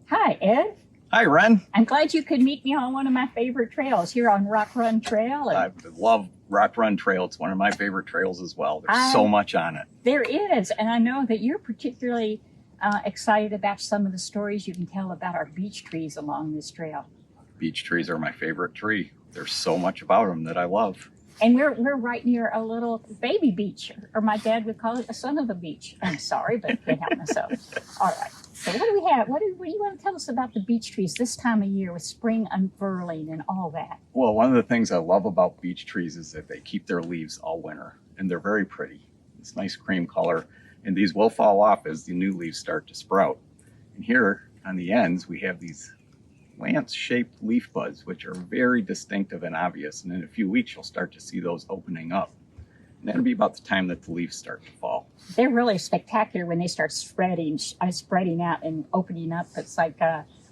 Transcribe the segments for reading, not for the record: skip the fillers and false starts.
Hi, Ed. Hi, Ren. I'm glad you could meet me on one of my favorite trails here on Rock Run Trail. I love Rock Run Trail. It's one of my favorite trails as well. There's so much on it. There is, and I know that you're particularly excited about some of the stories you can tell about our beech trees along this trail. Beech trees are my favorite tree. There's so much about them that I love. And we're right near a little baby beech, or my dad would call it a son of a beech. I'm sorry, but I can't help myself. All right. So what do we have? What do you want to tell us about the beech trees this time of year with spring unfurling and all that? Well, one of the things I love about beech trees is that they keep their leaves all winter, and they're very pretty. It's nice cream color, and these will fall off as the new leaves start to sprout. And here on the ends, we have these lance-shaped leaf buds, which are very distinctive and obvious. And in a few weeks, you'll start to see those opening up. And that'll be about the time that the leaves start to fall. They're really spectacular when they start spreading out and opening up. It's like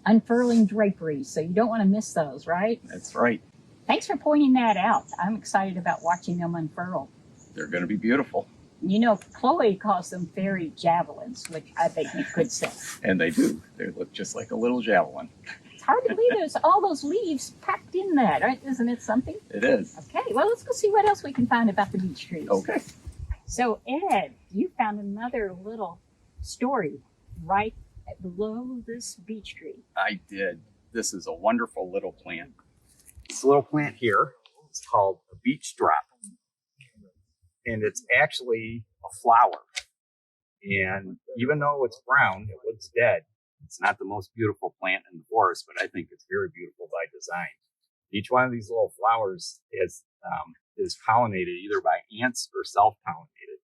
unfurling drapery, so you don't want to miss those, right? That's right. Thanks for pointing that out. I'm excited about watching them unfurl. They're going to be beautiful. You know, Chloe calls them fairy javelins, which I think makes good sense. And they do. They look just like a little javelin. It's hard to believe there's all those leaves packed in that, right? Isn't it something? It is. Okay, well, let's go see what else we can find about the beech trees. Okay. So, Ed, you found another little story right below this beech tree. I did. This is a wonderful little plant. This little plant here is called a beech drop. And it's actually a flower. And even though it's brown, it looks dead. It's not the most beautiful plant in the forest, but I think it's very beautiful by design. Each one of these little flowers is pollinated either by ants or self-pollinated.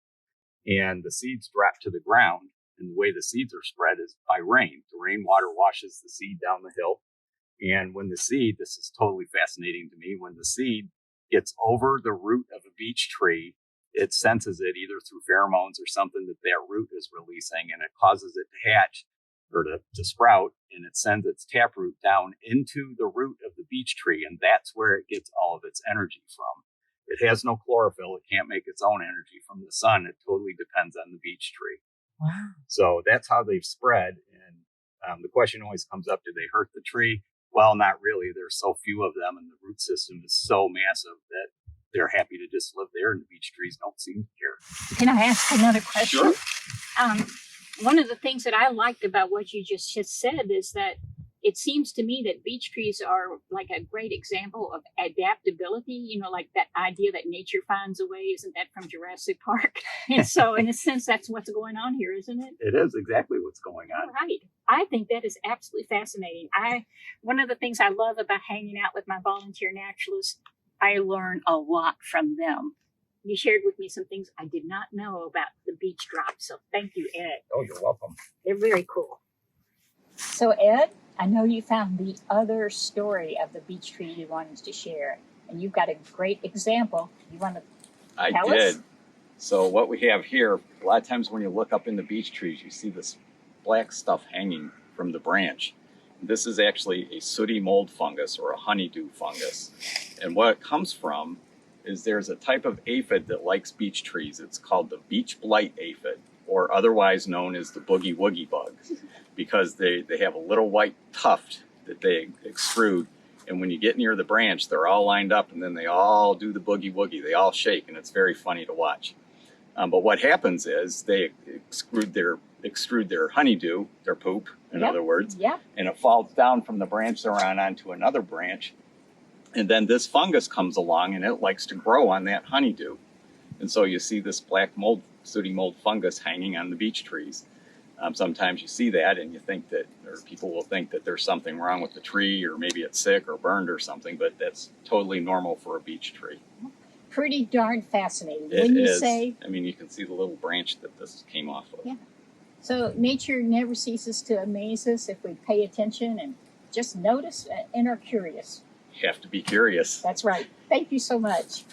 And the seeds drop to the ground. And the way the seeds are spread is by rain. The rainwater washes the seed down the hill. And when the seed, this is totally fascinating to me, when the seed gets over the root of a beech tree, it senses it either through pheromones or something that root is releasing, and it causes it to hatch or to sprout, and it sends its taproot down into the root of the beech tree, and that's where it gets all of its energy from. It has no chlorophyll. It can't make its own energy from the sun. It totally depends on the beech tree. Wow. So that's how they've spread, and the question always comes up, do they hurt the tree? Well, not really. There's so few of them, and the root system is so massive that they're happy to just live there, and the beech trees don't seem to care. Can I ask another question? Sure. One of the things that I liked about what you just said is that it seems to me that beech trees are like a great example of adaptability, you know, like that idea that nature finds a way. Isn't that from Jurassic Park? And so in a sense, that's what's going on here, isn't it? It is exactly what's going on. Right. I think that is absolutely fascinating. One of the things I love about hanging out with my volunteer naturalists, I learn a lot from them. You shared with me some things I did not know about the beech drop. So thank you, Ed. Oh, you're welcome. They're very cool. So, Ed, I know you found the other story of the beech tree you wanted to share, and you've got a great example. You want to tell us? I did. So what we have here, a lot of times when you look up in the beech trees, you see this black stuff hanging from the branch. This is actually a sooty mold fungus or a honeydew fungus. And what it comes from is there's a type of aphid that likes beech trees. It's called the beech blight aphid, or otherwise known as the boogie woogie bug, because they have a little white tuft that they extrude. And when you get near the branch, they're all lined up, and then they all do the boogie woogie. They all shake, and it's very funny to watch. But what happens is they extrude their honeydew, their poop, in other words, and it falls down from the branch they're on onto another branch. And then this fungus comes along, and it likes to grow on that honeydew. And so you see this black mold, sooty mold fungus hanging on the beech trees. Sometimes you see that and you think that, or people will think that there's something wrong with the tree, or maybe it's sick or burned or something, but that's totally normal for a beech tree. Pretty darn fascinating. It is. I mean, you can see the little branch that this came off of. Yeah. So nature never ceases to amaze us if we pay attention and just notice and are curious. You have to be curious. That's right. Thank you so much.